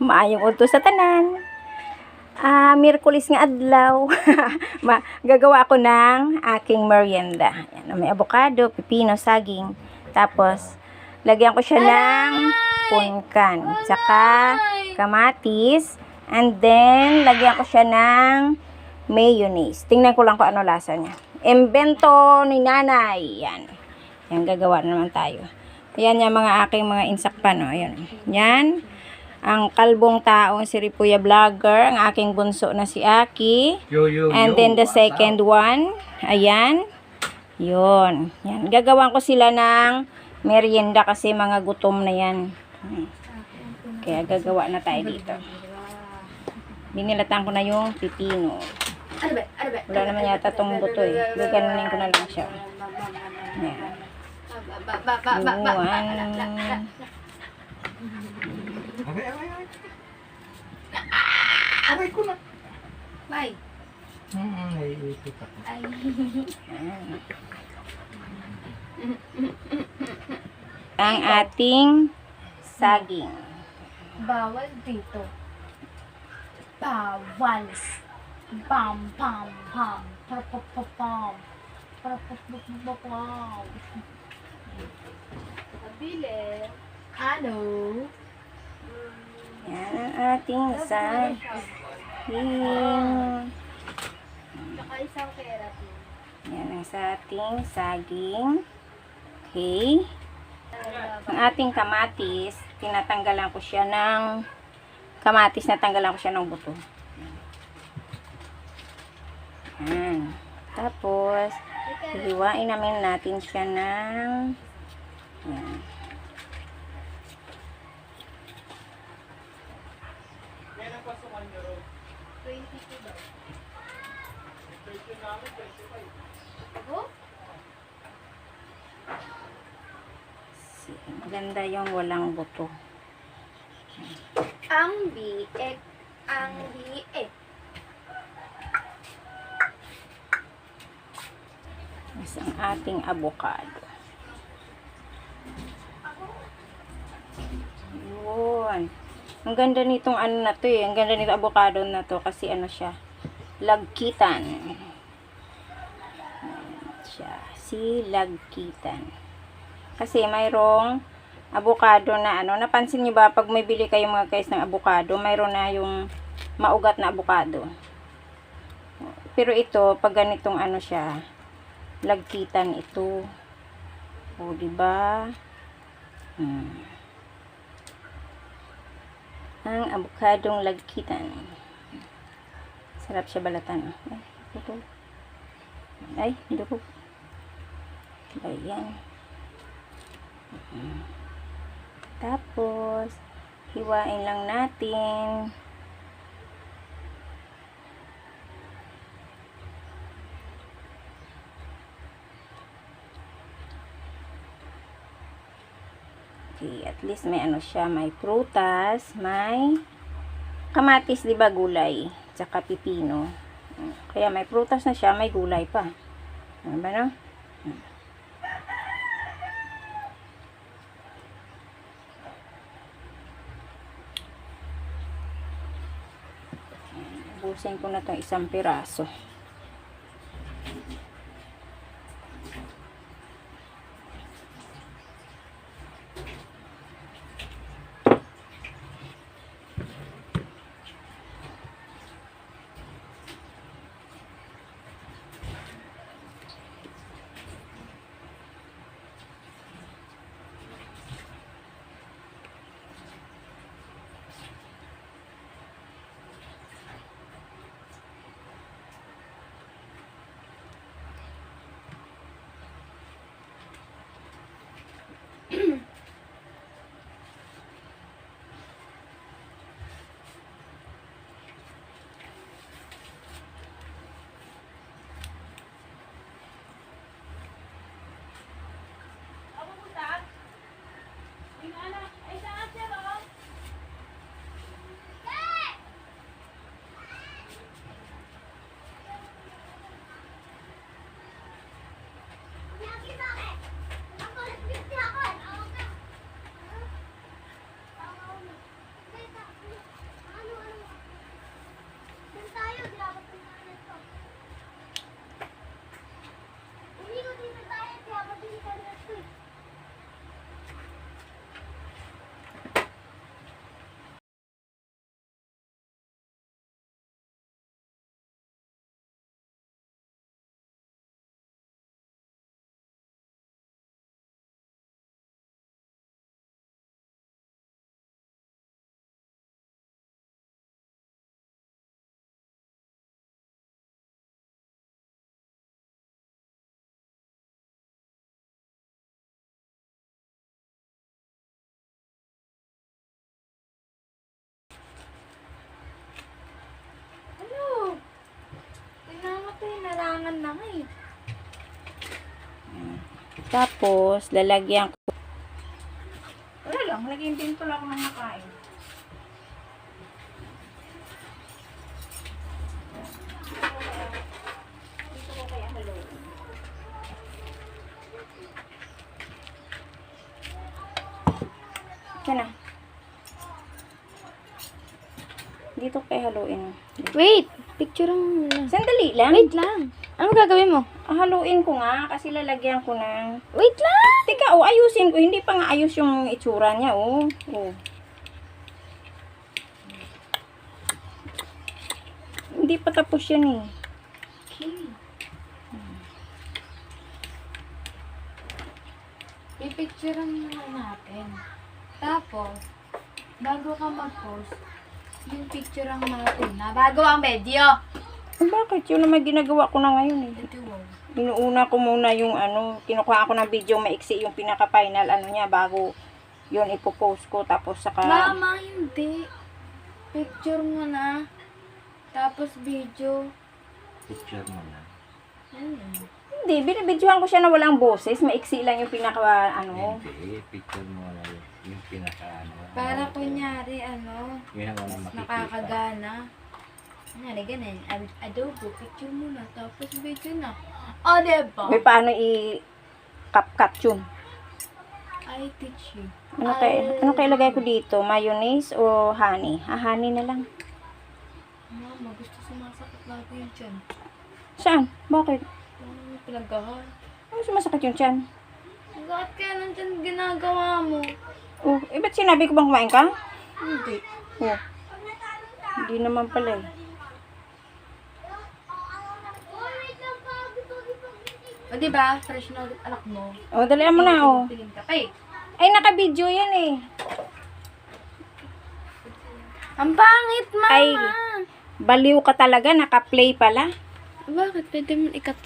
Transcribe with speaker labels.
Speaker 1: Maayong udto sa tanan. Miyerkules nga adlaw. Gagawa ako ng aking merienda. Yan, may avocado, pipino, saging. Tapos, lagyan ko siya ng punkan. Saka, kamatis. And then, lagyan ko siya ng mayonnaise. Tingnan ko lang kung ano lasa niya. Imbento ni nanay. Yan. Yan, gagawa na naman tayo. Yan yung mga aking mga insakpan. Ayan. Yan. Ang kalbong taong si Ripuya Vlogger, ang aking bunso na si Aki. And then the second one, ayan. Yun. Yan. Gagawan ko sila ng merienda kasi mga gutom na yan. Kaya gagawa na tayo dito. Binilatan ko na yung pipino. Wala naman yata tong buto eh. Gaganunin ko na lang siya. Yan.
Speaker 2: Aray ko na.
Speaker 3: Bye.
Speaker 2: Naiisip ako.
Speaker 3: Ay.
Speaker 1: Ang ating saging.
Speaker 3: Bawal dito. Bawal. Pam, pam, pam. Pam. Pam. Kabile. Ano?
Speaker 1: Yan ang ating saging.
Speaker 3: Saka isang keratin.
Speaker 1: Yan ang sa ating saging. Okay. Ang ating kamatis, tinatanggalan ko siya ng kamatis, natanggalan ko siya ng buto. Yan. Tapos, hiwain namin natin siya ng yan. Maganda yung walang buto.
Speaker 3: Ang biek. Ang biek.
Speaker 1: Mas ang ating avocado. Yun. Ang ganda nitong ano na to eh. Ang ganda nitong avocado na to kasi ano siya. Lagkitan. Siya. Si lagkitan. Kasi mayroong avocado na ano. Napansin niyo ba pag may bili kayo mga guys ng avocado, mayroon na yung maugat na avocado. Pero ito, pag ganitong ano siya, lagkitan ito. O, diba? Ang avocadong lagkitan. Sarap siya balatan. Ay, ito. Ay, dukog. Ayan. Tapos, hiwain lang natin. Okay, at least may ano siya, may prutas, may kamatis, di ba, gulay, tsaka pipino. Kaya may prutas na siya, may gulay pa. Ano ba, no? Ubusin ko na itong isang piraso. Tapos, lalagyan ko. Wala lang, lagyan din pala ako ng nakain. Dito ko kaya haluin. Yan na. Dito ko kaya haluin.
Speaker 3: Wait! Picture mo muna.
Speaker 1: Sandali lang.
Speaker 3: Wait lang. Ano gagawin mo?
Speaker 1: Haluin ko nga kasi lalagyan ko ng...
Speaker 3: Wait lang!
Speaker 1: Teka, oh, ayusin ko. Hindi pa nga ayos yung itsura niya, oh. Oh. Hindi pa tapos yan, eh.
Speaker 3: I-picture muna natin. Tapos, bago ka mag-post, yung picture natin na bago ang video.
Speaker 1: Bakit? Yun naman ginagawa ko na ngayon, eh.
Speaker 3: Ito, wow.
Speaker 1: Inuuna ko muna yung kinukuha ko ng video maiksi yung pinaka-final niya bago yun ipopost ko. Tapos saka...
Speaker 3: Mama, hindi. Picture mo na. Tapos video.
Speaker 2: Picture mo na.
Speaker 1: Hindi, binibidyohan ko siya na walang boses. Maiksi lang yung pinaka,
Speaker 2: Hindi, picture mo na yung pinaka
Speaker 3: Para kunyari,
Speaker 2: Yun ang unang makikita.
Speaker 3: nakakagana. Kunyari, ganun. Adobo, picture mo na. Tapos video na. O, diba?
Speaker 1: may paano i-cut yun.
Speaker 3: I teach you.
Speaker 1: Ano kaya ilagay ko dito? Mayonnaise o honey? Honey na lang.
Speaker 3: Mama, gusto sumasakit lagi yung tiyan.
Speaker 1: Saan? Bakit?
Speaker 3: Pinagahan.
Speaker 1: Ano sumasakit yung tiyan?
Speaker 3: Bakit kaya nandiyan ginagawa mo?
Speaker 1: Oh, ba't sinabi ko bang kumain ka?
Speaker 3: Hindi.
Speaker 1: Oh. Hindi naman pala, eh.
Speaker 3: O, diba? Fresh na ulit anak mo.
Speaker 1: Oh, dalihan mo na, oh.
Speaker 3: Piling ka pa eh.
Speaker 1: Ay, naka-video yan, eh.
Speaker 3: Ang pangit, mama!
Speaker 1: Ay, baliw ka talaga. Naka-play pala.
Speaker 3: Bakit? Pwede mo ikat